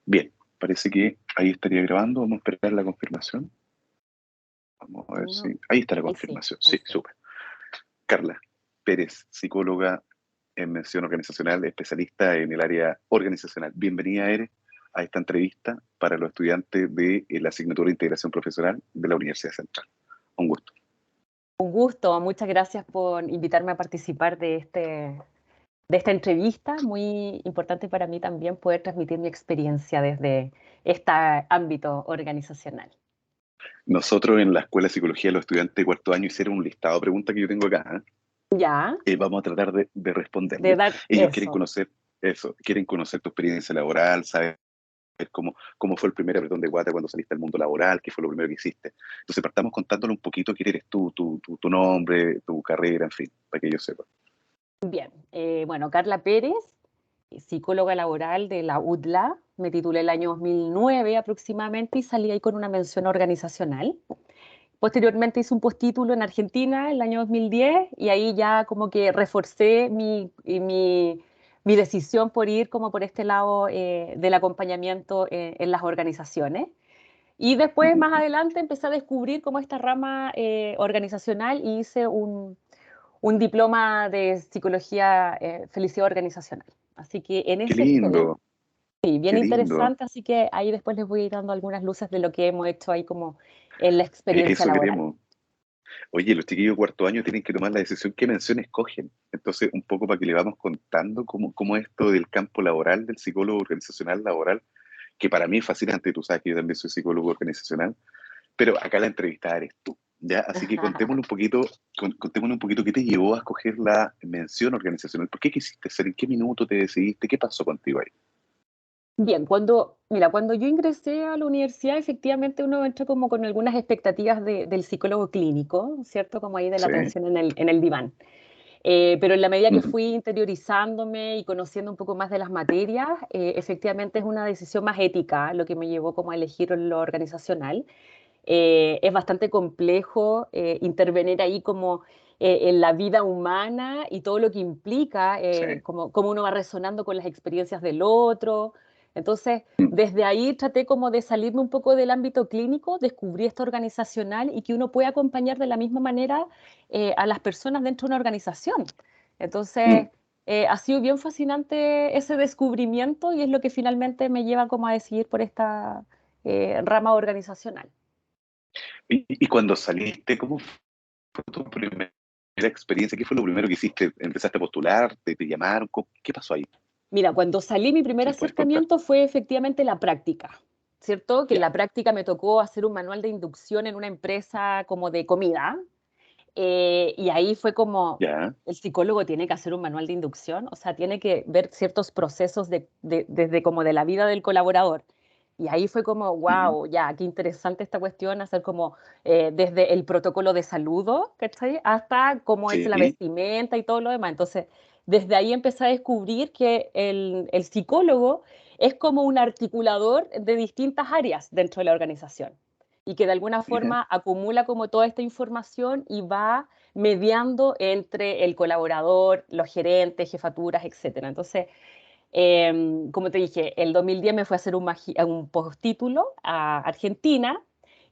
Bien, parece que ahí estaría grabando. Vamos a esperar la confirmación. Vamos a ver si... Uno, Ahí está la ahí sí, confirmación. ahí Sí, sí. súper. Carla Pérez, psicóloga en mención organizacional, especialista en el área organizacional. Bienvenida, eres, a esta entrevista para los estudiantes de la asignatura de integración profesional de la Universidad Central. Un gusto. Un gusto, muchas gracias por invitarme a participar de esta entrevista. Muy importante para mí también poder transmitir mi experiencia desde este ámbito organizacional. Nosotros en la Escuela de Psicología, los estudiantes de cuarto año hicieron un listado de preguntas que yo tengo acá. Ya, Vamos a tratar de de responderles. dar Ellos quieren eso. conocer eso, quieren conocer tu experiencia laboral, saber cómo fue el primer apretón de guata cuando saliste al mundo laboral, qué fue lo primero que hiciste. Entonces partamos contándole un poquito quién eres tú, tu nombre, tu carrera, en fin, para que ellos sepan. Bien, bueno, Carla Pérez, psicóloga laboral de la UDLA. Me titulé el año 2009 aproximadamente y salí ahí con una mención organizacional. Posteriormente hice un postítulo en Argentina el año 2010 y ahí ya como que reforcé mi decisión por ir como por este lado del acompañamiento en las organizaciones. Y después, más Ujú. adelante, empecé a descubrir como esta rama organizacional y hice un diploma de psicología, felicidad organizacional. Así que en Qué ese estoy. lindo, Sí, bien qué lindo. interesante, así que ahí después les voy a ir dando algunas luces de lo que hemos hecho ahí como en la experiencia Eso laboral. queremos. Oye, los chiquillos de cuarto año tienen que tomar la decisión qué mención escogen. Entonces, un poco para que le vamos contando cómo esto del campo laboral, del psicólogo organizacional laboral, que para mí es fascinante, tú sabes que yo también soy psicólogo organizacional, pero acá la entrevistada eres tú, ¿ya? Así que contémosle un poquito qué te llevó a escoger la mención organizacional. ¿Por qué quisiste ser? ¿En qué minuto te decidiste? ¿Qué pasó contigo ahí? Bien, mira, cuando yo ingresé a la universidad, efectivamente uno entra como con algunas expectativas del psicólogo clínico, ¿cierto? Como ahí de la Sí. atención en el diván. Pero en la medida que Ujú. fui interiorizándome y conociendo un poco más de las materias, efectivamente es una decisión más ética lo que me llevó como a elegir lo organizacional. Es bastante complejo intervenir ahí como en la vida humana y todo lo que implica, Sí. cómo uno va resonando con las experiencias del otro. Entonces, Mm. desde ahí traté como de salirme un poco del ámbito clínico, descubrí esto organizacional y que uno puede acompañar de la misma manera a las personas dentro de una organización. Entonces, Mm. ha sido bien fascinante ese descubrimiento y es lo que finalmente me lleva como a decidir por esta rama organizacional. Y cuando saliste, ¿cómo fue tu primera experiencia? ¿Qué fue lo primero que hiciste? ¿Empezaste a postular? ¿Te llamaron? ¿Qué pasó ahí? Mira, cuando salí, mi primer Si me puedes contar. acercamiento fue efectivamente la práctica, ¿cierto? Que en Ya. la práctica me tocó hacer un manual de inducción en una empresa como de comida, y ahí fue como, Ya. el psicólogo tiene que hacer un manual de inducción, o sea, tiene que ver ciertos procesos desde como de la vida del colaborador. Y ahí fue como, Ujú. wow, ya, qué interesante esta cuestión, hacer como desde el protocolo de saludo, ¿cachai? Hasta cómo es la Sí. vestimenta y todo lo demás. Entonces, desde ahí empecé a descubrir que el psicólogo es como un articulador de distintas áreas dentro de la organización y que de alguna Mira. forma acumula como toda esta información y va mediando entre el colaborador, los gerentes, jefaturas, etcétera. Entonces, como te dije, el 2010 me fui a hacer un postítulo a Argentina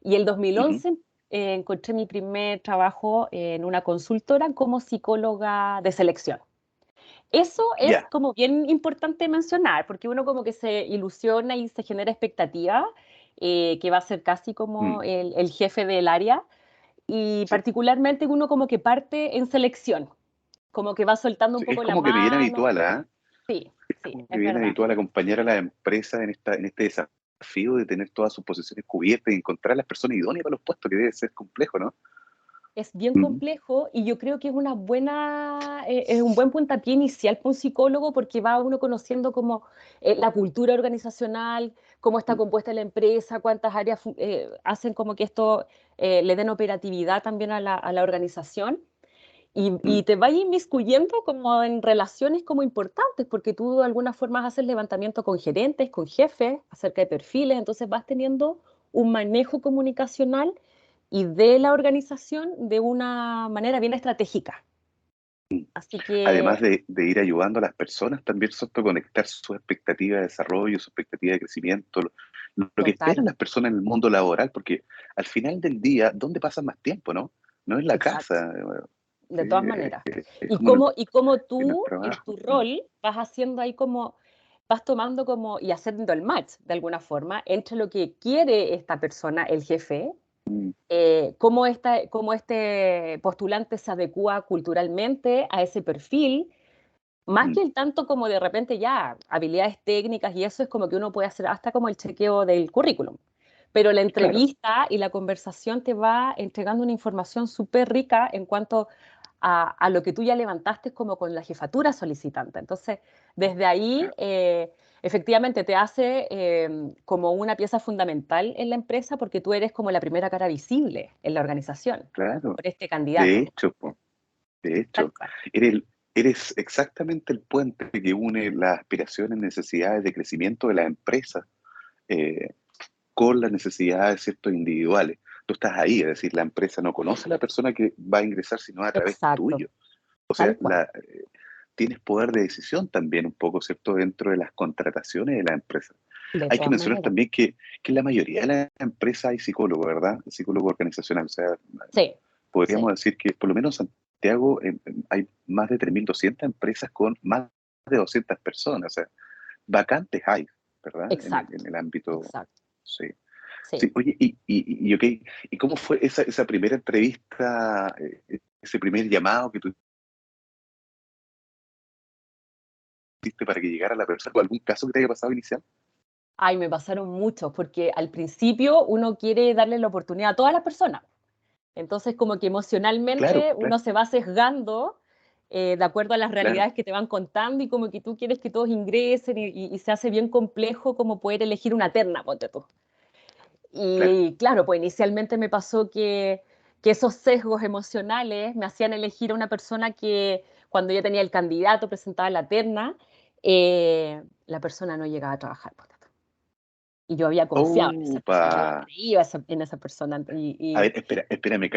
y el Ujú. 2011 encontré mi primer trabajo en una consultora como psicóloga de selección. Eso es Ya. como bien importante mencionar, porque uno como que se ilusiona y se genera expectativa, que va a ser casi como Mm. el jefe del área, y Sí. particularmente uno como que parte en selección, como que va soltando un Sí, es poco la como que bien mano. habitual, ¿ah? Sí, Es sí, como que es bien verdad. habitual acompañar a la empresa en este desafío de tener todas sus posiciones cubiertas y encontrar las personas idóneas para los puestos, que debe ser complejo, ¿no? Es bien Ujú. complejo y yo creo que es un buen puntapié inicial para un psicólogo porque va uno conociendo como la cultura organizacional, cómo está compuesta la empresa, cuántas áreas hacen como que esto le den operatividad también a la organización. Y Mm. te vas inmiscuyendo como en relaciones como importantes, porque tú de alguna forma haces levantamiento con gerentes, con jefes, acerca de perfiles, entonces vas teniendo un manejo comunicacional y de la organización de una manera bien estratégica. Así que, Además de ir ayudando a las personas, también ¿cierto? Conectar sus expectativas de desarrollo, su expectativa de crecimiento, lo que esperan total, las personas en el mundo laboral, porque al final del día, ¿dónde pasan más tiempo, no? No en la exacto, casa, sí, de todas maneras. es Y como en cómo el tú, en trabajo. tu rol, vas haciendo ahí como, vas tomando como y haciendo el match, de alguna forma, entre lo que quiere esta persona, el jefe, Mm, cómo este postulante se adecua culturalmente a ese perfil, más mm, que el tanto como de repente ya habilidades técnicas y eso es como que uno puede hacer hasta como el chequeo del currículum. Pero la claro, entrevista y la conversación te va entregando una información súper rica en cuanto a lo que tú ya levantaste como con la jefatura solicitante. Entonces, desde ahí, claro, efectivamente te hace como una pieza fundamental en la empresa porque tú eres como la primera cara visible en la organización claro. por este De candidato. hecho, de Tal hecho, cual. eres, eres exactamente el puente que une las aspiraciones, necesidades de crecimiento de la empresa eh, con las necesidades ciertos individuales. Tú estás ahí, es decir, la empresa no conoce a la persona que va a ingresar sino a través Exacto, tuyo. O sea, tal cual. tienes poder de decisión también un poco, ¿cierto?, dentro de las contrataciones de la empresa. De Hay que todas mencionar maneras. también que en la mayoría de las empresas hay psicólogo, ¿verdad? Psicólogo organizacional. O sea, Sí, podríamos sí, decir que por lo menos en Santiago hay más de 3.200 empresas con más de 200 personas. O sea, vacantes hay, ¿verdad? En exacto, el ámbito, exacto. sí. Sí. Sí, oye, ok, ¿y cómo fue esa primera entrevista, ese primer llamado que tú hiciste para que llegara la persona? ¿O algún caso que te haya pasado inicial? Ay, me pasaron muchos, porque al principio uno quiere darle la oportunidad a todas las personas. Entonces, como que Claro, emocionalmente claro, uno se va sesgando de acuerdo a las claro. realidades que te van contando y como que tú quieres que todos ingresen y se hace bien complejo como poder elegir una terna, ponte tú. Claro. Y claro, pues inicialmente me pasó que esos sesgos emocionales me hacían elegir a una persona que cuando yo tenía el candidato, presentaba la terna, la persona no llegaba a trabajar, ponte tú. Y yo había confiado en esa Opa. persona, había creído en esa persona. A ver, espérame,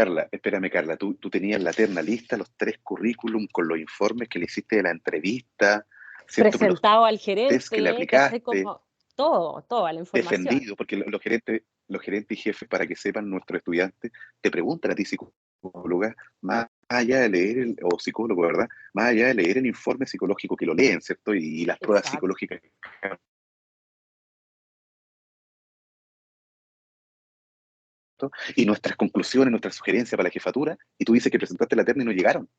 Carla. Tú tenías la terna lista, los 3 currículum con los informes que le hiciste de la entrevista, ¿cierto? Con los Presentado al test que le gerente, ¿cachai? aplicaste, Como todo, toda la información. defendido, porque los gerentes y jefes, para que sepan, nuestros estudiantes, te preguntan a ti, psicóloga, más allá de leer o psicólogo, ¿verdad? Más allá de leer el informe psicológico que lo leen, ¿cierto? Y las pruebas Exacto. psicológicas y nuestras conclusiones, nuestras sugerencias para la jefatura, y tú dices que presentaste la terna y no llegaron.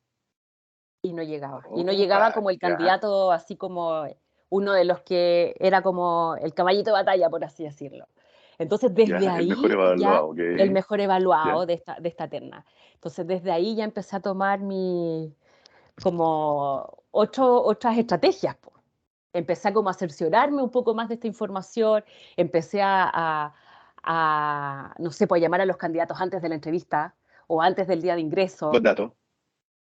Y no llegaba. Y no llegaba Opa, como el ya, candidato, así como uno de los que era como el caballito de batalla, por así decirlo. Entonces, ya, desde el mejor ahí ya evaluado, ok, el mejor ya. evaluado de esta terna. Entonces, desde ahí ya empecé a tomar como otras estrategias, po. Empecé a como a cerciorarme un poco más de esta información, empecé no sé, pues a llamar a los candidatos antes de la entrevista o antes del día de Buen ingreso. dato,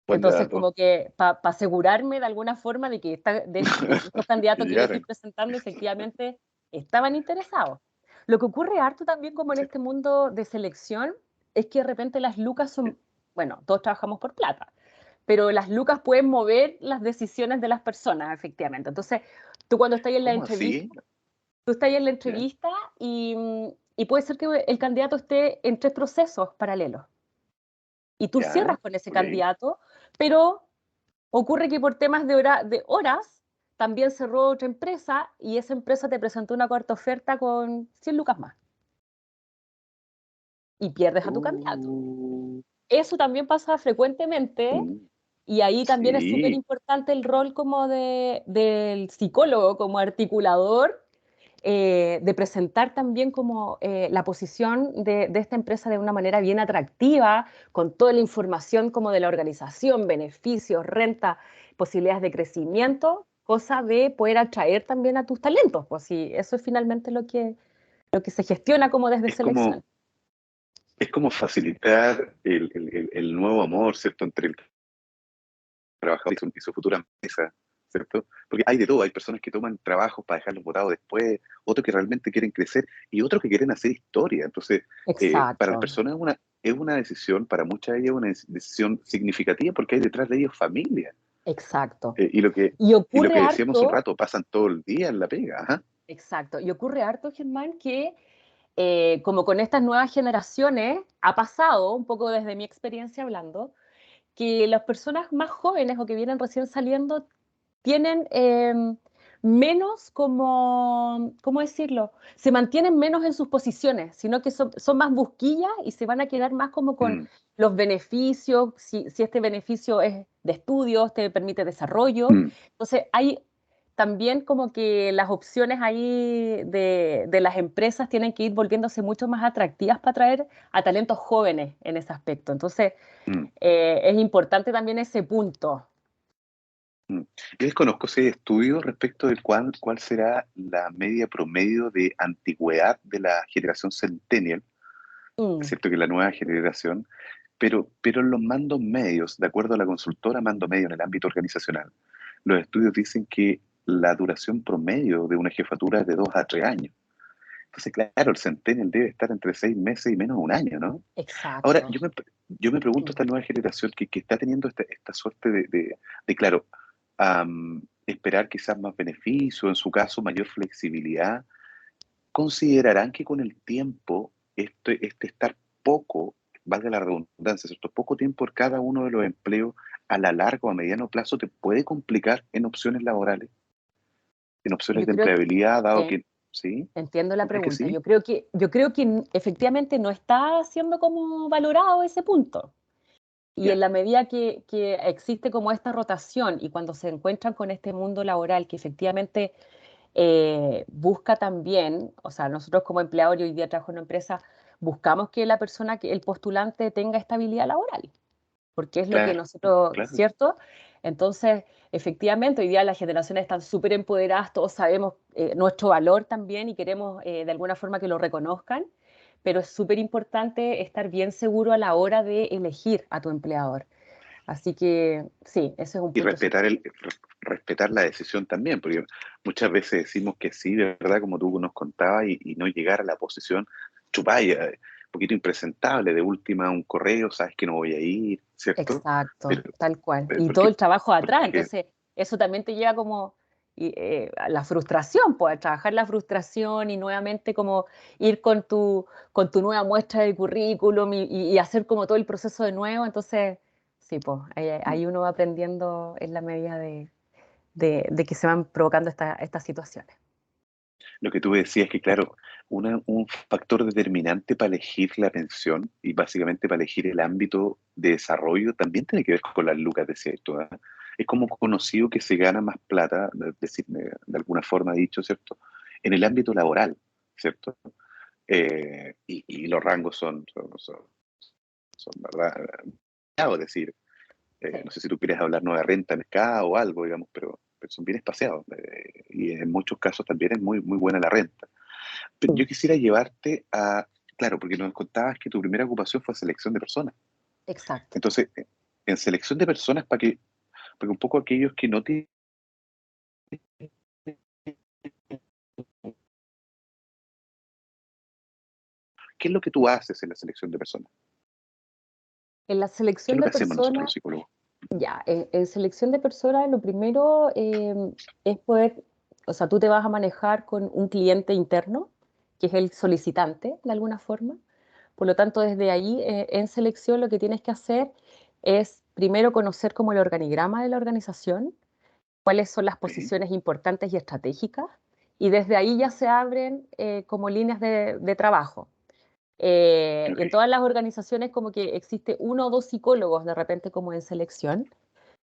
buen Entonces, dato. como que para asegurarme de alguna forma de que, de que estos Que candidatos que yo estoy llegaran. presentando efectivamente estaban interesados. Lo que ocurre harto también como en Sí, este mundo de selección es que de repente las lucas sí. son, bueno, todos trabajamos por plata, pero las lucas pueden mover las decisiones de las personas, efectivamente. Entonces, tú cuando estás en la ¿Cómo entrevista, así? tú estás en la Ya, entrevista y puede ser que el candidato esté en 3 procesos paralelos y tú cierras ya, con ese ok. candidato, pero ocurre que por temas de horas también cerró otra empresa y esa empresa te presentó una cuarta oferta con 100 lucas más y pierdes a tu candidato. Uh, Eso también pasa frecuentemente mm, y ahí también es súper sí, importante el rol como del psicólogo, como articulador, de presentar también como la posición de esta empresa de una manera bien atractiva, con toda la información como de la organización, beneficios, renta, posibilidades de crecimiento, cosa de poder atraer también a tus talentos, pues sí, eso es finalmente lo que se gestiona como desde es selección. como, es como facilitar el nuevo amor, ¿cierto? Entre el trabajador y su futura empresa, ¿cierto? Porque hay de todo, hay personas que toman trabajos para dejarlos botados después, otros que realmente quieren crecer y otros que quieren hacer historia. Entonces, para las Exacto, personas es una decisión, para muchas de ellas es una decisión significativa porque hay detrás de ellos familia. exacto. Y Y lo ocurre que decíamos hace un harto, rato, pasan todo el día en la pega. Ajá. exacto, y ocurre harto, Germán, que como con estas nuevas generaciones, ha pasado, un poco desde mi experiencia hablando, que las personas más jóvenes o que vienen recién saliendo tienen menos como, ¿cómo decirlo? Se mantienen menos en sus posiciones, sino que son más busquillas y se van a quedar más como con Mm, los beneficios, si este beneficio es de estudios, te permite desarrollo. mm. Entonces, hay también como que las opciones ahí de las empresas tienen que ir volviéndose mucho más atractivas para atraer a talentos jóvenes en ese aspecto. Entonces, Mm, es importante también ese punto. mm. Yo desconozco ese estudio respecto de cuál será la media promedio de antigüedad de la generación Centennial, es Mm, cierto que la nueva generación, pero en los mandos medios, de acuerdo a la consultora Mando Medio en el ámbito organizacional, los estudios dicen que la duración promedio de una jefatura es de 2 a 3 años. Entonces, claro, el Centennial debe estar entre 6 meses y menos de un año, ¿no? Ahora, exacto. yo me pregunto, Mm. esta nueva generación que está teniendo esta suerte de, claro, esperar quizás más beneficio, en su caso mayor flexibilidad, ¿considerarán que con el tiempo este estar poco, valga la redundancia, ¿cierto? Poco tiempo por cada uno de los empleos a la larga o a mediano plazo te puede complicar en opciones laborales, en opciones Yo de creo que empleabilidad, dado sí, que, ¿sí? entiendo la ¿Tú crees que pregunta. sí? Yo creo que efectivamente no está siendo como valorado ese punto. Y en Ya, la medida que existe como esta rotación y cuando se encuentran con este mundo laboral que efectivamente busca también, o sea, nosotros como empleadores, hoy día trabajo en una empresa, buscamos que la persona, que el postulante tenga estabilidad laboral, porque es lo que claro, nosotros, claro. ¿cierto? Entonces, efectivamente, hoy día las generaciones están súper empoderadas, todos sabemos nuestro valor también y queremos de alguna forma que lo reconozcan, pero es súper importante estar bien seguro a la hora de elegir a tu empleador. Así que sí, ese es un Y punto súper respetar la decisión también, porque muchas veces decimos que sí, de verdad, como tú nos contabas, y no llegar a la posición chupaya, un poquito impresentable, de última un correo, sabes que no voy a ir, ¿cierto? exacto, Pero, tal cual. pero Y todo porque, el trabajo atrás, porque, entonces eso también te lleva como a la frustración, pues a trabajar la frustración y nuevamente como ir con tu nueva muestra de currículum y hacer como todo el proceso de nuevo. Entonces, sí, pues ahí uno va aprendiendo en la medida de que se van provocando estas situaciones. lo que tú decías es que, claro, un factor determinante para elegir la pensión y básicamente para elegir el ámbito de desarrollo también tiene que ver con las lucas, decías tú, ¿ah? Es como conocido que se gana más plata, es decir, de alguna forma dicho, ¿cierto? En el ámbito laboral, ¿cierto? Y los rangos son ¿verdad? Es decir, Sí, no sé si tú quieres hablarnos de renta de mercado o algo, digamos, pero son bien espaciados. Y en muchos casos también es muy, muy buena la renta. Pero mm, yo quisiera llevarte a, claro, porque nos contabas que tu primera ocupación fue selección de personas. exacto. Entonces, en selección de personas, para que un poco aquellos que no tienen, ¿qué es lo que tú haces en la selección de personas? En la ¿Qué es selección lo de que hacemos nosotros personas, los psicólogos? ya, en selección de personas, lo primero es poder, o sea, tú te vas a manejar con un cliente interno, que es el solicitante, de alguna forma. Por lo tanto, desde ahí, en selección, lo que tienes que hacer es primero conocer como el organigrama de la organización, cuáles son las ¿Ok? posiciones importantes y estratégicas, y desde ahí ya se abren como líneas de trabajo. Y ¿Ok? en todas las organizaciones como que existe uno o dos psicólogos de repente como en selección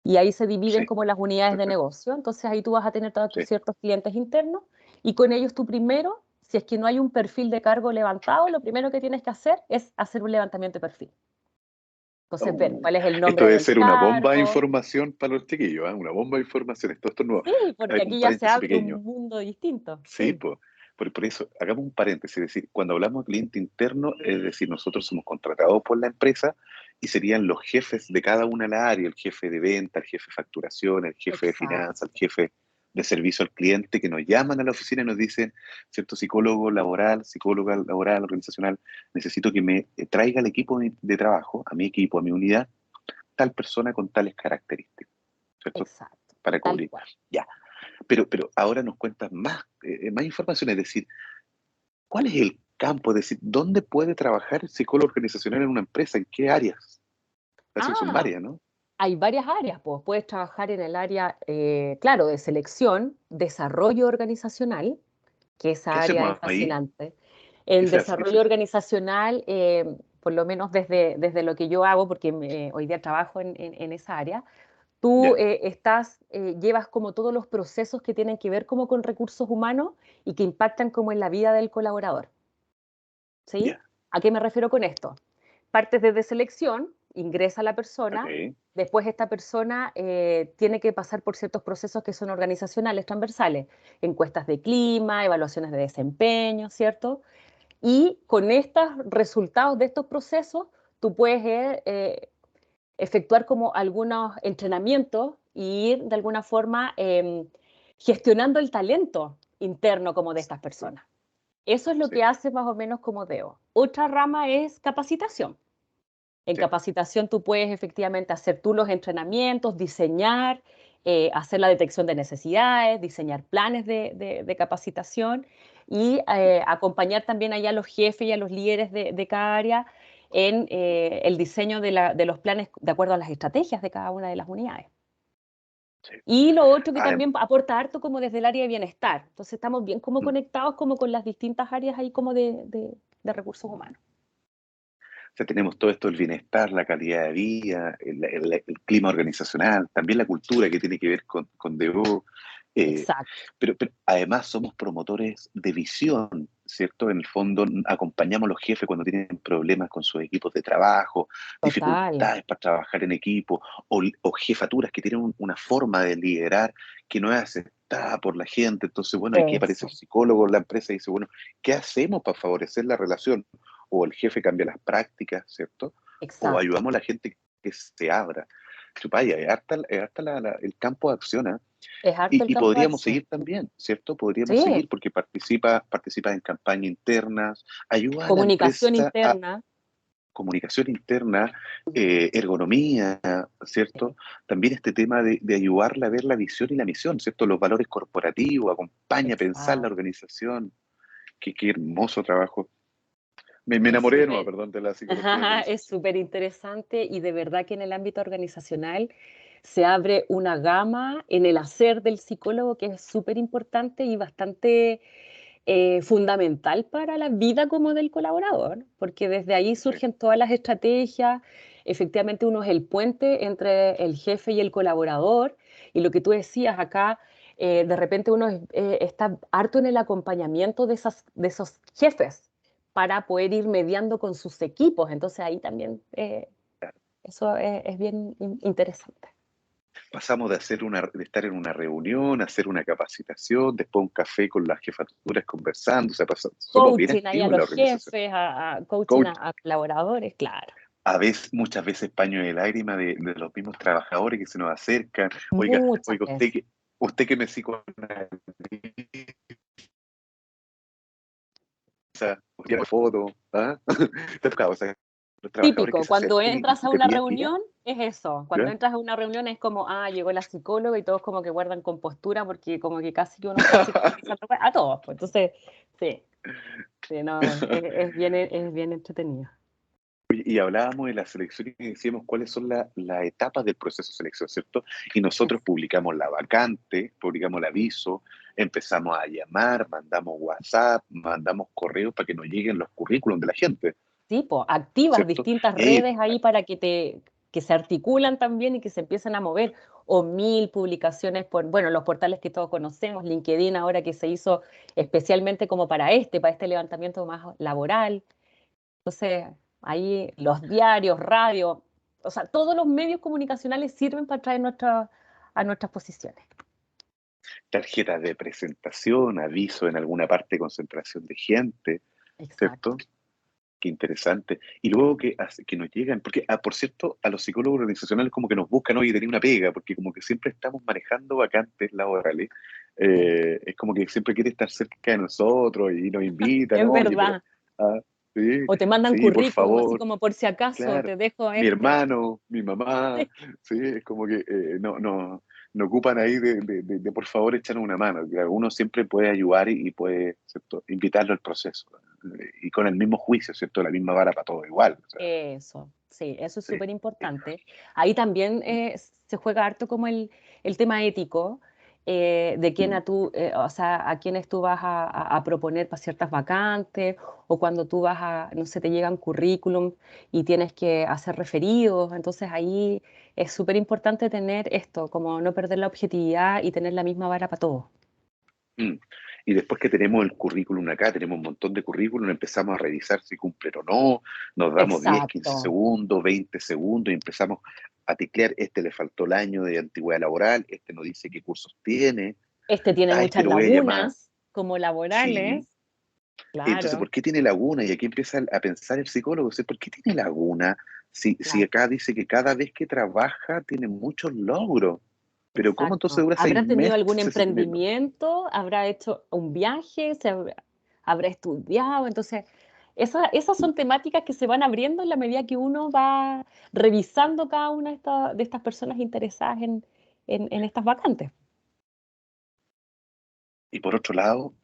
y ahí se dividen Sí, como las unidades de perfecto. negocio. Entonces ahí tú vas a tener todos tus Sí. ciertos clientes internos y con ellos tú primero, si es que no hay un perfil de cargo levantado, lo primero que tienes que hacer es hacer un levantamiento de perfil. Entonces ver Oh, cuál es el esto nombre debe del ser una bomba de cargo. información para los chiquillos, ¿ah? Una bomba de información. Esto no, Sí, porque un aquí ya se paréntesis abre pequeño. un mundo distinto. Sí, Sí, pues, por eso, hagamos un paréntesis, es decir, cuando hablamos de cliente interno, es decir, nosotros somos contratados por la empresa y serían los jefes de cada una de las áreas, el jefe de venta, el jefe de facturación, el jefe de finanzas, el exacto. jefe de servicio al cliente, que nos llaman a la oficina y nos dicen, cierto psicólogo laboral, psicóloga laboral, organizacional, necesito que me traiga el equipo de trabajo, a mi equipo, a mi unidad, tal persona con tales características. ¿cierto? Exacto, Para tal cubrir. cual. Ya, pero ahora nos cuentas más información, es decir, ¿cuál es el campo? Es decir, ¿dónde puede trabajar el psicólogo organizacional en una empresa? ¿En qué áreas? Parece que son Ah, varias, ¿no? hay varias áreas, pues puedes trabajar en el área, claro, de selección, desarrollo organizacional, que ¿Qué esa área es hacemos ahí? fascinante. ¿Qué En se hace? ¿Qué se desarrollo hace? organizacional, por lo menos desde lo que yo hago, porque hoy día trabajo en esa área, tú Ya, llevas como todos los procesos que tienen que ver como con recursos humanos y que impactan como en la vida del colaborador, ¿sí? ya, ¿A qué me refiero con esto? Partes desde selección, ingresa la persona, ok, después esta persona tiene que pasar por ciertos procesos que son organizacionales, transversales, encuestas de clima, evaluaciones de desempeño, ¿cierto? Y con estos resultados de estos procesos, tú puedes efectuar como algunos entrenamientos y ir de alguna forma gestionando el talento interno como de estas personas. Eso es lo sí, que hace más o menos como DEO. Otra rama es capacitación. En sí, capacitación tú puedes efectivamente hacer tú los entrenamientos, diseñar, hacer la detección de necesidades, diseñar planes de capacitación y acompañar también allá a los jefes y a los líderes de cada área en el diseño de los planes de acuerdo a las estrategias de cada una de las unidades. sí. Y lo otro que Adem- también aporta harto como desde el área de bienestar. Entonces estamos bien como mm. conectados como con las distintas áreas ahí como de recursos humanos. O sea, tenemos todo esto, el bienestar, la calidad de vida, el clima organizacional, también la cultura que tiene que ver con DO. Exacto, Pero además somos promotores de visión, ¿cierto? En el fondo acompañamos a los jefes cuando tienen problemas con sus equipos de trabajo, total. dificultades para trabajar en equipo, o jefaturas que tienen una forma de liderar que no es aceptada por la gente. Entonces, bueno, aquí aparece Eso, el psicólogo en la empresa y dice, bueno, ¿qué hacemos para favorecer la relación? O el jefe cambia las prácticas, ¿cierto? O exacto. ayudamos a la gente que se abra. Chupaya, es harta el campo de acción, ¿eh? Es harto el Y campo de podríamos acción. seguir también, ¿cierto? Podríamos Sí, seguir porque participa en campañas internas, ayuda a la comunicación empresa a interna. comunicación interna, ergonomía, Sí, ¿cierto? También este tema de ayudarla a ver la visión y la misión, ¿cierto? Los valores corporativos, acompaña a pensar la exacto. organización. Qué hermoso trabajo. Me Es enamoré de nuevo, súper, perdón, de la psicología es organizacional. súper interesante y de verdad que en el ámbito organizacional se abre una gama en el hacer del psicólogo que es súper importante y bastante fundamental para la vida como del colaborador, porque desde ahí Sí, surgen todas las estrategias. Efectivamente, uno es el puente entre el jefe y el colaborador. Y lo que tú decías acá, de repente uno está harto en el acompañamiento de esos jefes para poder ir mediando con sus equipos. Entonces ahí también eso es bien interesante. pasamos de estar en una reunión, a hacer una capacitación, después un café con las jefaturas conversando, o sea, somos bien Coaching ahí a activos en la los organización. jefes, coaching Coach, a colaboradores, claro. muchas veces paño de lágrimas de los mismos trabajadores que se nos acercan. Muchas Oiga, veces. usted que me psicoanaliza, tiene foto, ¿ah? Te ha tocado, o sea, los trabajadores que Típico, se cuando acercan y entras a te una piden guía, reunión es eso, cuando ¿ya? entras a una reunión es como, llegó la psicóloga y todos como que guardan compostura porque como que casi que uno está psicoanalizando a todos, pues entonces, sí, sí, no, es bien entretenido. Y hablábamos de la selección y decíamos cuáles son las etapas del proceso de selección, ¿cierto? Y nosotros Es publicamos la vacante, publicamos el aviso, empezamos a llamar, mandamos WhatsApp, mandamos correos para que nos lleguen los currículums de la gente, tipo, activas ¿cierto? distintas Y ahí, redes ahí para que se articulan también y que se empiecen a mover, o mil publicaciones por, bueno, los portales que todos conocemos, LinkedIn ahora que se hizo especialmente como para este levantamiento más laboral. Entonces, ahí los diarios, radio, o sea, todos los medios comunicacionales sirven para traer a nuestras posiciones. tarjetas de presentación, aviso en alguna parte de concentración de gente, Exacto. ¿cierto? Qué interesante. Y luego que nos llegan, porque, por cierto, a los psicólogos organizacionales como que nos buscan hoy tener una pega, porque como que siempre estamos manejando vacantes laborales. Sí. Es como que siempre quiere estar cerca de nosotros y nos invitan, Es oye, pero, verdad. ah, sí, O te mandan sí, por currículum, así favor, como por si acaso, claro. te dejo Mi este. hermano, mi mamá, Sí. sí, es como que no, no. no ocupan ahí de por favor echar una mano. Que uno siempre puede ayudar y puede, ¿cierto?, invitarlo al proceso. Y con el mismo juicio, ¿cierto? La misma vara para todo igual. O sea, Eso, sí, eso es sí. súper importante. Ahí también se juega harto como el tema ético, de quién Mm. o sea, a quiénes tú vas a proponer para ciertas vacantes, o cuando tú vas no sé, te llegan currículum y tienes que hacer referidos. Entonces ahí es súper importante tener esto, como no perder la objetividad y tener la misma vara para todos. Mm. Y después que tenemos el currículum acá, tenemos un montón de currículum, empezamos a revisar si cumplen o no, nos damos 10, 15 Exacto. segundos, 20 segundos y empezamos a teclear, este le faltó el año de antigüedad laboral, este no dice qué cursos tiene, Este tiene a este muchas lo voy a llamar, lagunas como sí. laborales, Entonces, claro. ¿por qué tiene laguna? Y aquí empieza a pensar el psicólogo, o sea, ¿por qué tiene laguna? Si Claro. acá dice que cada vez que trabaja tiene muchos logros, pero ¿cómo entonces Exacto. dura seis ¿Habrá tenido meses algún si tiene logros? emprendimiento? ¿Habrá hecho un viaje? ¿Habrá estudiado? Entonces, esas son temáticas que se van abriendo en la medida que uno va revisando cada una de estas personas interesadas en estas vacantes. Y por otro lado,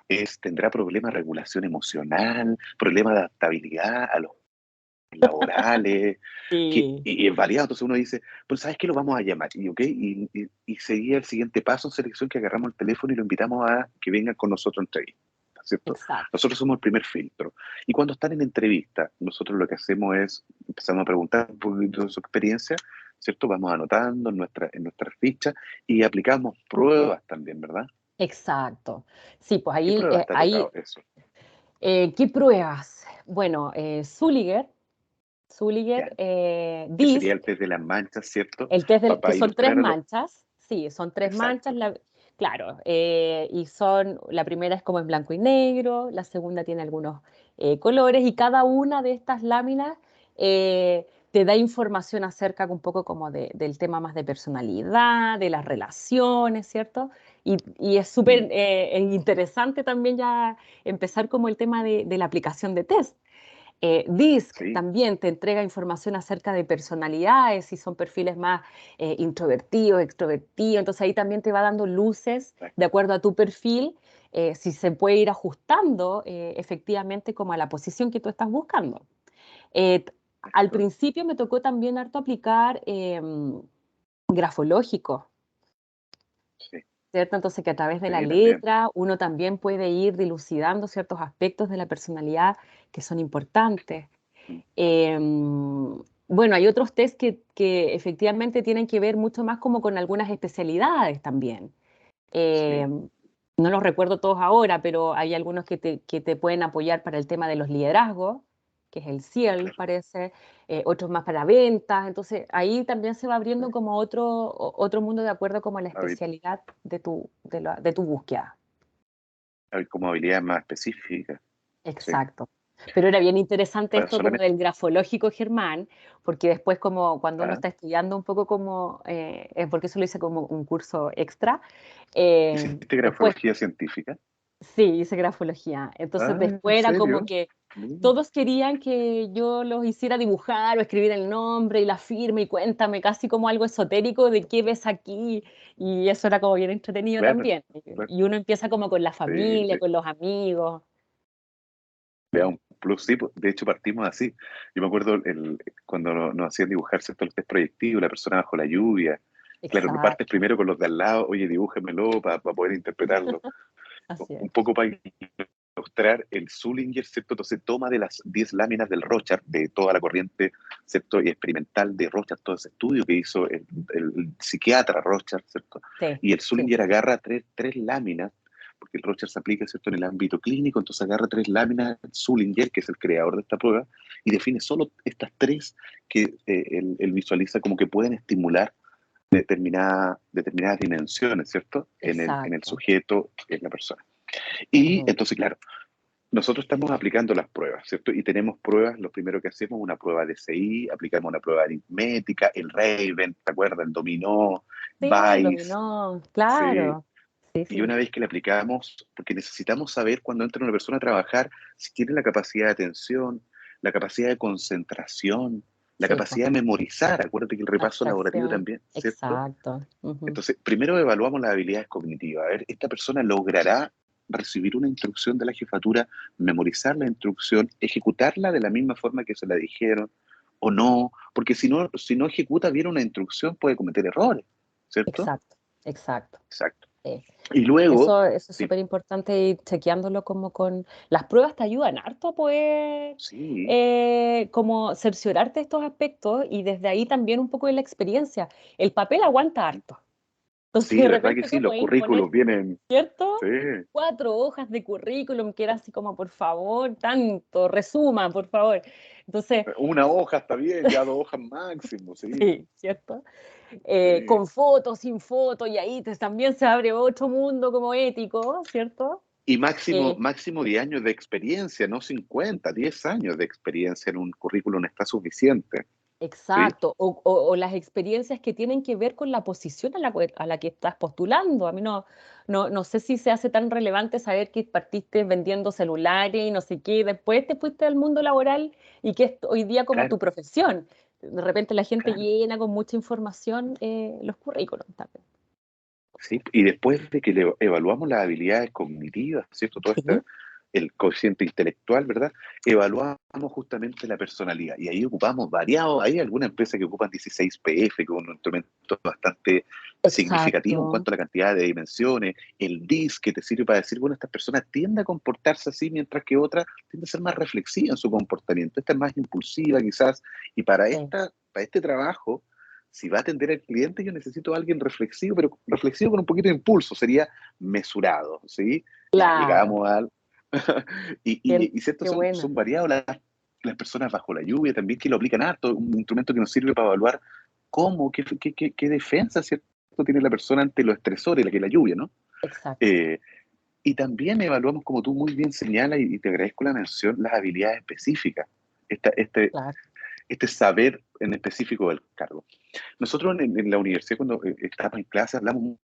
tendrá problemas de regulación emocional, problemas de adaptabilidad a los laborales, Sí, y es variado. Entonces uno dice, pues ¿sabes qué? Lo vamos a llamar. Y, okay, y seguía el siguiente paso en selección, que agarramos el teléfono y lo invitamos a que vengan con nosotros a entrevista, ¿cierto? exacto. Nosotros somos el primer filtro. Y cuando están en entrevista, nosotros lo que hacemos es, empezamos a preguntar un poquito de su experiencia, ¿cierto? Vamos anotando en nuestras fichas y aplicamos pruebas también, ¿verdad? Exacto. Sí, pues ¿Qué ahí, pruebas te ha tocado eso? ¿qué pruebas? Bueno, Zuliger, Ya, que sería el DISC. test de las manchas, ¿cierto? El test Para que son tres ilustrar a los... manchas, sí, son tres manchas, Exacto, claro, y la primera es como en blanco y negro, la segunda tiene algunos colores y cada una de estas láminas te da información acerca un poco como del tema más de personalidad, de las relaciones, ¿cierto? Y es súper mm, interesante también ya empezar como el tema de la aplicación de test. DISC sí, también te entrega información acerca de personalidades, si son perfiles más introvertidos, extrovertidos, entonces ahí también te va dando luces de exacto, acuerdo a tu perfil, si se puede ir ajustando efectivamente como a la posición que tú estás buscando. Eh, Al exacto, principio me tocó también harto aplicar grafológico, sí, ¿cierto? Entonces que a través de la sí, también. letra uno también puede ir dilucidando ciertos aspectos de la personalidad que son importantes. Mm, Bueno, hay otros test que efectivamente tienen que ver mucho más como con algunas especialidades también. sí, No los recuerdo todos ahora, pero hay algunos que te pueden apoyar para el tema de los liderazgos, que es el CIEL, claro. parece, otros más para ventas. Entonces, ahí también se va abriendo Sí. como otro mundo de acuerdo como a la Habi- especialidad de tu búsqueda. Como habilidades más específicas, sí. Exacto. Pero era bien interesante Bueno, esto como solamente... del grafológico Germán, porque después como cuando uno Ah, está estudiando un poco como, porque eso lo hice como un curso extra, ¿hiciste después grafología científica? sí hice grafología. Entonces Ah, ¿en después era como serio? que Mira. todos querían que yo los hiciera dibujar o escribir el nombre y la firma y cuéntame, casi como algo esotérico de qué ves aquí. Y eso era como bien entretenido Claro, también. claro. Y uno empieza como con la Sí, familia, con los amigos. le da un plus, sí, pues, de hecho partimos así. Yo me acuerdo cuando nos hacían dibujar, ¿cierto?, el test proyectivo, la persona bajo la lluvia. Claro, partes Exacto. primero con los de al lado, oye, dibújamelo para poder interpretarlo. Así es. Un poco para ilustrar el Zullinger, ¿cierto? Entonces toma de las 10 láminas del Rochard, de toda la corriente, ¿cierto?, y experimental de Rochard, todo ese estudio que hizo el psiquiatra Rochard, ¿cierto? Sí, Y el sí, Zullinger agarra tres láminas, porque el Rochard se aplica, ¿cierto?, en el ámbito clínico, entonces agarra tres láminas, Zullinger, que es el creador de esta prueba, y define solo estas tres que él visualiza como que pueden estimular determinadas dimensiones, ¿cierto?, en el exacto. sujeto, en la persona. Y Ujú. entonces, claro, nosotros estamos aplicando las pruebas, ¿cierto? Y tenemos pruebas, lo primero que hacemos es una prueba de CI, aplicamos una prueba aritmética, el Raven, ¿te acuerdas? El dominó, Sí, el Vice, dominó, sí. claro. Sí, Y sí. una vez que la aplicamos, porque necesitamos saber cuando entra una persona a trabajar si tiene la capacidad de atención, la capacidad de concentración, la Sí, pues, capacidad de memorizar, acuérdate que el repaso laborativo abstracción. también, ¿cierto? Exacto. Ujú. Entonces, primero evaluamos las habilidades cognitivas. A ver, ¿esta persona logrará recibir una instrucción de la jefatura, memorizar la instrucción, ejecutarla de la misma forma que se la dijeron o no? Porque si no ejecuta bien una instrucción puede cometer errores, ¿cierto? Exacto, exacto. Exacto. Sí. Y luego, Eso es sí, súper importante ir chequeándolo como con... Las pruebas te ayudan harto a poder sí, como cerciorarte estos aspectos y desde ahí también un poco de la experiencia. El papel aguanta harto. Entonces sí, de verdad que repente sí, tú los puedes poner, currículos vienen, ¿cierto? sí, 4 hojas de currículum que era así como, por favor, tanto, resuma, por favor. Entonces, una hoja está bien, ya 2 hojas máximo, sí, sí, ¿cierto? sí. Con fotos, sin fotos, y ahí también se abre otro mundo como ético, ¿cierto? Y máximo, Eh, máximo 10 años de experiencia, no 50, 10 años de experiencia en un currículum está suficiente, ¿sí? exacto, o las experiencias que tienen que ver con la posición a la que estás postulando. A mí no sé si se hace tan relevante saber que partiste vendiendo celulares y no sé qué, y después te fuiste al mundo laboral y que es hoy día como tu Claro, profesión. De repente la gente claro. llena con mucha información los currículums también. ¿Sí? Y después de que evaluamos las habilidades cognitivas, ¿cierto? Todo Sí. esto, el cociente intelectual, ¿verdad? Evaluamos justamente la personalidad. Y ahí ocupamos variados, hay alguna empresa que ocupan 16 PF, que es un instrumento bastante significativo en Exacto, cuanto a la cantidad de dimensiones, el DIS que te sirve para decir, bueno, estas personas tienden a comportarse así, mientras que otras tienden a ser más reflexivas en su comportamiento. Esta es más impulsiva quizás, y sí, para este trabajo si va a atender al cliente, yo necesito a alguien reflexivo, pero reflexivo con un poquito de impulso, sería mesurado, ¿sí? Ya claro. llegamos al... y cierto, Qué son buena. variados las personas bajo la lluvia también que lo aplican harto, un instrumento que nos sirve para evaluar cómo, qué defensa, ¿cierto? Tiene la persona ante los estresores, la que es la lluvia, ¿no? Exacto. Eh, y también evaluamos, como tú muy bien señalas, y te agradezco la mención, las habilidades específicas. Esta, este, Claro. este saber en específico del cargo. Nosotros en la universidad, cuando estábamos en clase, hablamos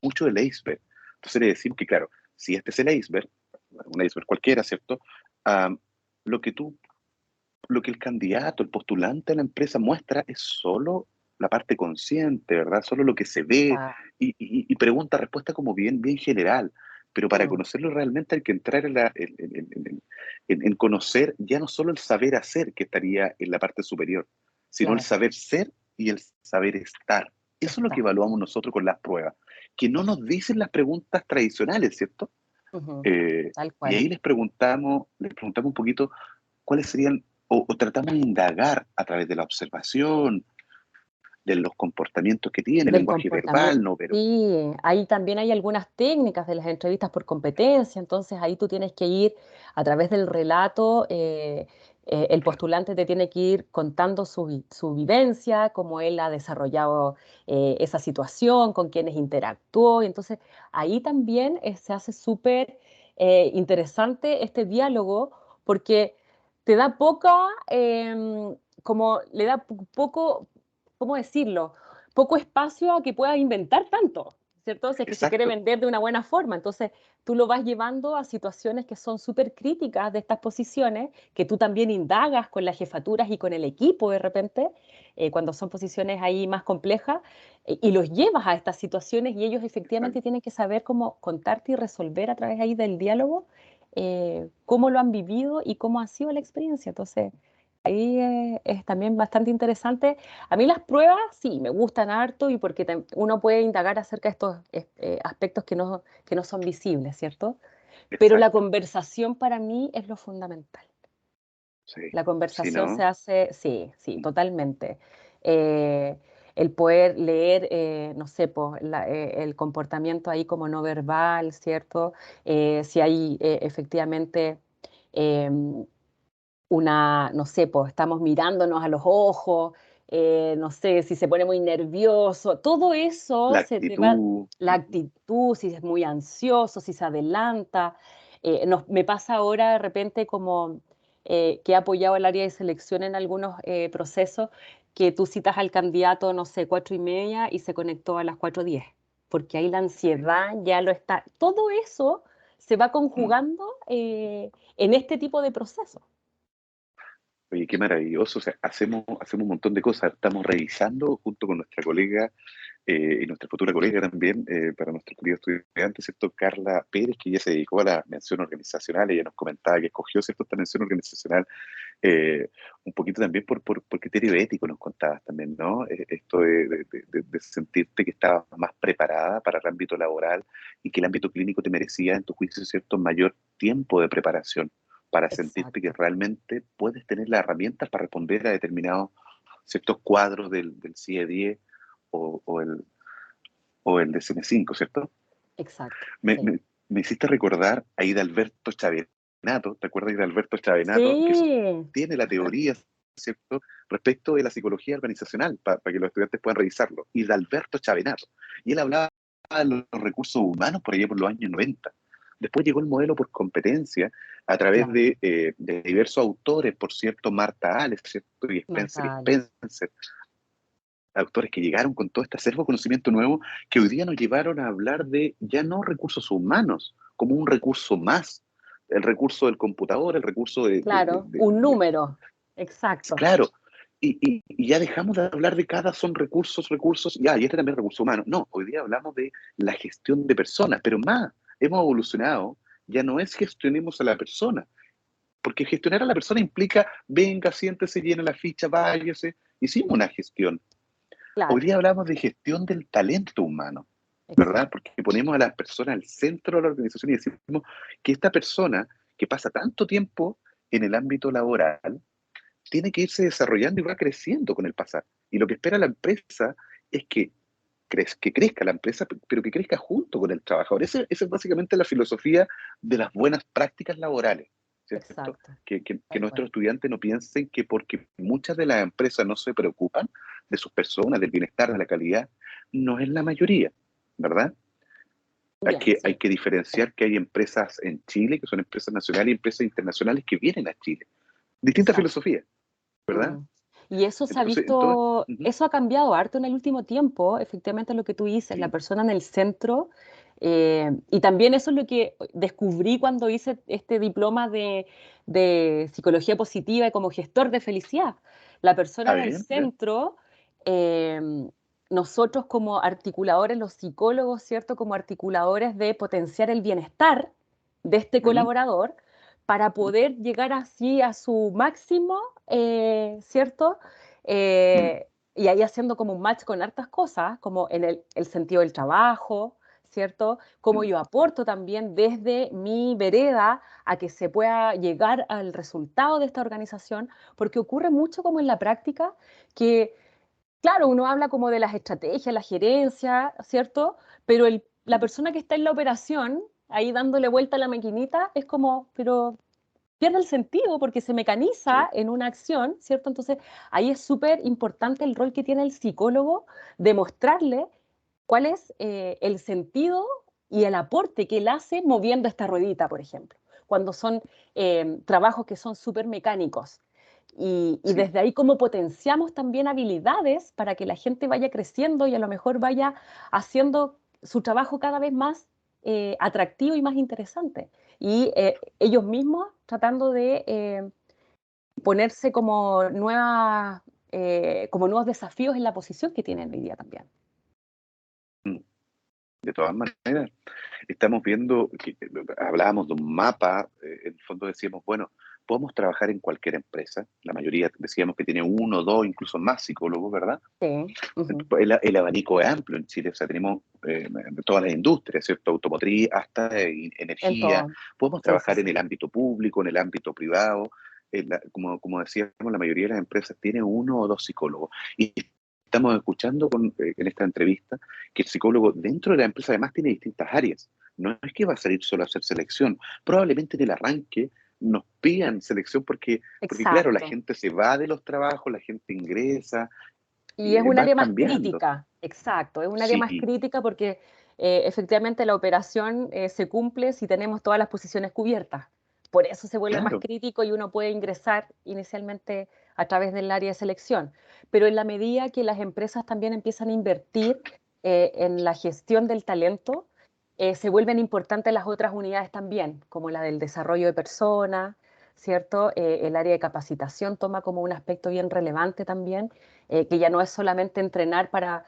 mucho del iceberg. Entonces le decimos que, claro, si este es el iceberg, un iceberg cualquiera, ¿cierto? Am, lo que tú, lo que el candidato, el postulante a la empresa muestra es solo la parte consciente, ¿verdad? Solo lo que se ve Ah, y pregunta, respuesta como bien, bien general. Pero para mm, conocerlo realmente hay que entrar en conocer ya no solo el saber hacer, que estaría en la parte superior, sino el claro. saber ser y el saber estar. Eso es lo que Está. evaluamos nosotros con las pruebas, que no nos dicen las preguntas tradicionales, ¿cierto? Ujú, Eh, tal y cual. ahí les preguntamos un poquito cuáles serían, o tratamos de indagar a través de la observación, de los comportamientos que tiene, el Del lenguaje verbal, comportamiento. no verbal. Sí, ahí también hay algunas técnicas de las entrevistas por competencia, entonces ahí tú tienes que ir a través del relato, el Claro, postulante te tiene que ir contando su vivencia, cómo él ha desarrollado esa situación, con quienes interactuó, y entonces ahí también se hace súper interesante este diálogo porque te da como le da poco, ¿cómo decirlo? Poco espacio a que pueda inventar tanto, ¿cierto? Si es que se quiere exacto. vender de una buena forma. Entonces, tú lo vas llevando a situaciones que son súper críticas de estas posiciones, que tú también indagas con las jefaturas y con el equipo de repente, cuando son posiciones ahí más complejas, y los llevas a estas situaciones y ellos efectivamente tienen que saber cómo contarte y resolver a través ahí del diálogo cómo lo han vivido y cómo ha sido la experiencia. Entonces, ahí es también bastante interesante. A mí las pruebas sí, me gustan harto y porque uno puede indagar acerca de estos aspectos que no son visibles, ¿cierto? Pero la Exacto. conversación para mí es lo fundamental. Sí. La Si conversación se no, hace, sí, sí, totalmente. Eh, el poder leer, no sé, pues, el comportamiento ahí como no verbal, ¿cierto? Si hay efectivamente em, no sé, pues estamos mirándonos a los ojos, no sé, si se pone muy nervioso, todo eso la se te va, actitud, la actitud, si es muy ansioso, si se adelanta. Me pasa ahora de repente como que he apoyado el área de selección en algunos procesos, que tú citas al candidato, no sé, 4:30 y se conectó a las 4:10, porque ahí la ansiedad ya lo está. Todo eso se va mm, conjugando en este tipo de procesos. Oye, qué maravilloso. O sea, hacemos un montón de cosas. Estamos revisando junto con nuestra colega y nuestra futura colega también, para nuestro querido estudiante, ¿cierto? Carla Pérez, que ya se dedicó a la mención organizacional. Ella nos comentaba que escogió, ¿cierto?, esta mención organizacional un poquito también por criterio ético, nos contabas también, ¿no? Esto de sentirte que estabas más preparada para el ámbito laboral y que el ámbito clínico te merecía, en tu juicio, ¿cierto?, mayor tiempo de preparación para sentirte que Exacto, realmente puedes tener las herramientas para responder a determinados ciertos cuadros del CIE-10 o, o el, o el DSM-5, ¿cierto? exacto, Me, sí. me, me hiciste recordar a Hidalberto Chavenato, ¿te acuerdas de Hidalberto Chavenato? Que Sí, tiene la teoría, ¿cierto?, respecto de la psicología organizacional, para que los estudiantes puedan revisarlo. Hidalberto Chavenato. Y él hablaba de los recursos humanos por allá por los años 90. Después llegó el modelo por competencia a través claro, de diversos autores, por cierto, Marta Alex, ¿cierto?, y Spencer Martales, Spencer, autores que llegaron con todo este acervo de conocimiento nuevo que hoy día nos llevaron a hablar de ya no recursos humanos como un recurso más, el recurso del computador, el recurso claro, un número, exacto, claro, y ya dejamos de hablar de cada son recursos, ya, y este también es recurso humano. No, hoy día hablamos de la gestión de personas, pero más, hemos evolucionado, ya no es gestionemos a la persona, porque gestionar a la persona implica, venga, siéntese, llena la ficha, váyase, hicimos una gestión. Hoy claro, día hablamos de gestión del talento humano, ¿verdad? exacto, Porque ponemos a las personas al centro de la organización y decimos que esta persona que pasa tanto tiempo en el ámbito laboral tiene que irse desarrollando y va creciendo con el pasar. Y lo que espera la empresa es que crezca la empresa, pero que crezca junto con el trabajador. Esa es básicamente la filosofía de las buenas prácticas laborales, ¿cierto? exacto, Que tal nuestros cual. estudiantes no piensen que porque muchas de las empresas no se preocupan de sus personas, del bienestar, de la calidad, no es la mayoría, ¿verdad? Ya, Hay sí. que diferenciar que hay empresas en Chile, que son empresas nacionales y empresas internacionales que vienen a Chile. Distinta Exacto. filosofía, ¿verdad? Mm. Y eso se ha Entonces, en todo... visto, Ujú, eso ha cambiado harto en el último tiempo, efectivamente lo que tú dices, la sí, persona en el centro, y también eso es lo que descubrí cuando hice este diploma de psicología positiva y como gestor de felicidad. La persona a en el ver, ya. centro, eh, nosotros como articuladores, los psicólogos, ¿cierto? Como articuladores de potenciar el bienestar de este Ujú, colaborador para ujú, poder llegar así a su máximo, ¿cierto? mm, Y ahí haciendo como un match con hartas cosas, como en el sentido del trabajo, ¿cierto? Como mm, yo aporto también desde mi vereda a que se pueda llegar al resultado de esta organización, porque ocurre mucho como en la práctica que, claro, uno habla como de las estrategias, la gerencia, ¿cierto? Pero la mm, persona que está en la operación, ahí dándole vuelta a la maquinita, es como, pero pierde el sentido porque se sí, mecaniza en una acción, ¿cierto? Entonces, ahí es súper importante el rol que tiene el psicólogo de mostrarle cuál es el sentido y el aporte que él hace moviendo esta ruedita, por ejemplo, cuando son trabajos que son súper mecánicos. Y sí. desde ahí cómo potenciamos también habilidades para que la gente vaya creciendo y a lo mejor vaya haciendo su trabajo cada vez más atractivo y más interesante. Y ellos mismos tratando de ponerse como nuevos desafíos en la posición que tienen hoy día también. Mm. De todas maneras, estamos viendo que hablábamos de un mapa, en el fondo decíamos, bueno, podemos trabajar en cualquier empresa, la mayoría decíamos que tiene uno, dos, incluso más psicólogos, ¿verdad? Sí, ujú. El abanico es amplio en Chile, o sea, tenemos todas las industrias, ¿cierto? Automotriz hasta En energía, todo. podemos Sí, sí, trabajar en sí. el ámbito público, en el ámbito privado, como decíamos, la mayoría de las empresas tiene uno o dos psicólogos. Y estamos escuchando en esta entrevista que el psicólogo dentro de la empresa además tiene distintas áreas. No es que va a salir solo a hacer selección, probablemente en el arranque nos pidan selección porque claro, la Exacto. gente se va de los trabajos, la gente ingresa, Y es un va área más cambiando. crítica, exacto, es un área más Sí, crítica porque efectivamente la operación se cumple si tenemos todas las posiciones cubiertas. Por eso se vuelve más claro. crítico y uno puede ingresar inicialmente a través del área de selección. Pero en la medida que las empresas también empiezan a invertir en la gestión del talento, se vuelven importantes las otras unidades también, como la del desarrollo de personas, ¿cierto? El área de capacitación toma como un aspecto bien relevante también, que ya no es solamente entrenar para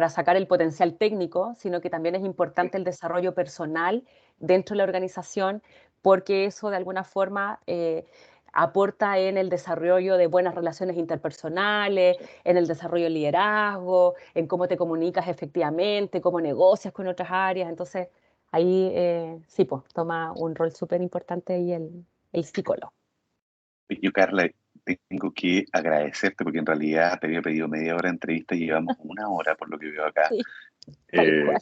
sacar el potencial técnico, sino que también es importante el desarrollo personal dentro de la organización, porque eso de alguna forma aporta en el desarrollo de buenas relaciones interpersonales, en el desarrollo del liderazgo, en cómo te comunicas efectivamente, cómo negocias con otras áreas. Entonces, ahí sí, pues, toma un rol súper importante ahí el psicólogo. Yo, Carla, tengo que agradecerte porque en realidad te había pedido media hora de entrevista y llevamos una hora por lo que veo acá. Sí, tal cual.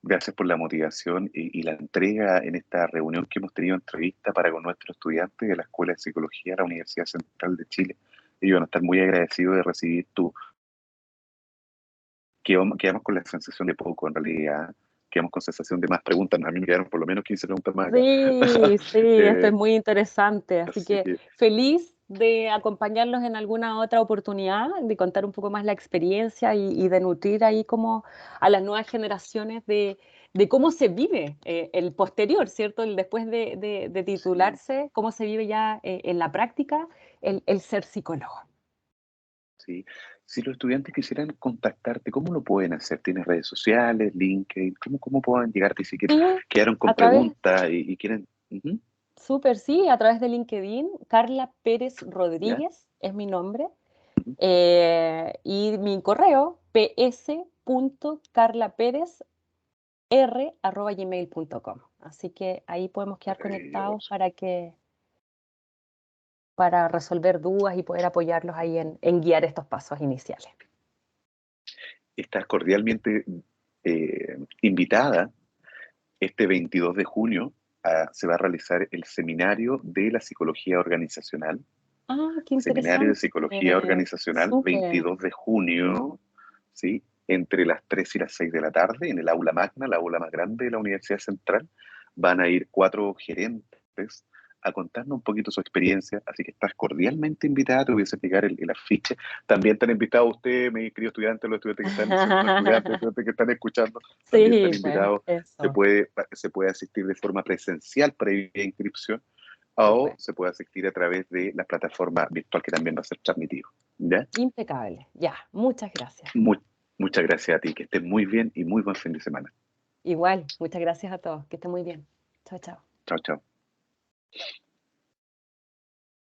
Gracias por la motivación y la entrega en esta reunión que hemos tenido entrevista para con nuestros estudiantes de la Escuela de Psicología de la Universidad Central de Chile. Ellos van a estar muy agradecidos de recibir quedamos con la sensación de poco en realidad, quedamos con sensación de más preguntas. A mí me quedaron por lo menos 15 preguntas más acá. Sí, sí, esto es Eh, muy interesante, así así que que feliz de acompañarlos en alguna otra oportunidad, de contar un poco más la experiencia y de nutrir ahí como a las nuevas generaciones de cómo se vive el posterior, ¿cierto? El después de sí, titularse, cómo se vive ya en la práctica el ser psicólogo. sí. Si los estudiantes quisieran contactarte, ¿cómo lo pueden hacer? ¿Tienes redes sociales, LinkedIn? ¿Cómo pueden llegarte si Sí, quedaron con a través, preguntas y quieren... Ujú, súper sí, a través de LinkedIn, Carla Pérez ¿ya? Rodríguez es mi nombre. Ujú. Y mi correo, ps.carlaperezr@gmail.com. Así que ahí podemos quedar conectados Maravilloso. para resolver dudas y poder apoyarlos ahí en guiar estos pasos iniciales. Estás cordialmente invitada. Este 22 de junio se va a realizar el seminario de la psicología organizacional. Ah, qué Seminario de interesante. Psicología Organizacional, Súper. 22 de junio, ¿sí? Entre las 3 y las 6 de la tarde, en el aula magna, la aula más grande de la Universidad Central. Van a ir 4 gerentes a contarnos un poquito su experiencia, así que estás cordialmente invitada, te voy a explicar el afiche. También están invitados ustedes, mis queridos estudiantes, los estudiantes que están, los estudiantes que están escuchando, también están Sí, pues invitados. eso. Se puede asistir de forma presencial previa inscripción o Súper. se puede asistir a través de la plataforma virtual que también va a ser transmitido. ¿Ya? Impecable. Ya, muchas gracias. Mu- Muchas gracias a ti, que estés muy bien y muy buen fin de semana. Igual, muchas gracias a todos. Que estén muy bien. Chao, chao. Chao, chao.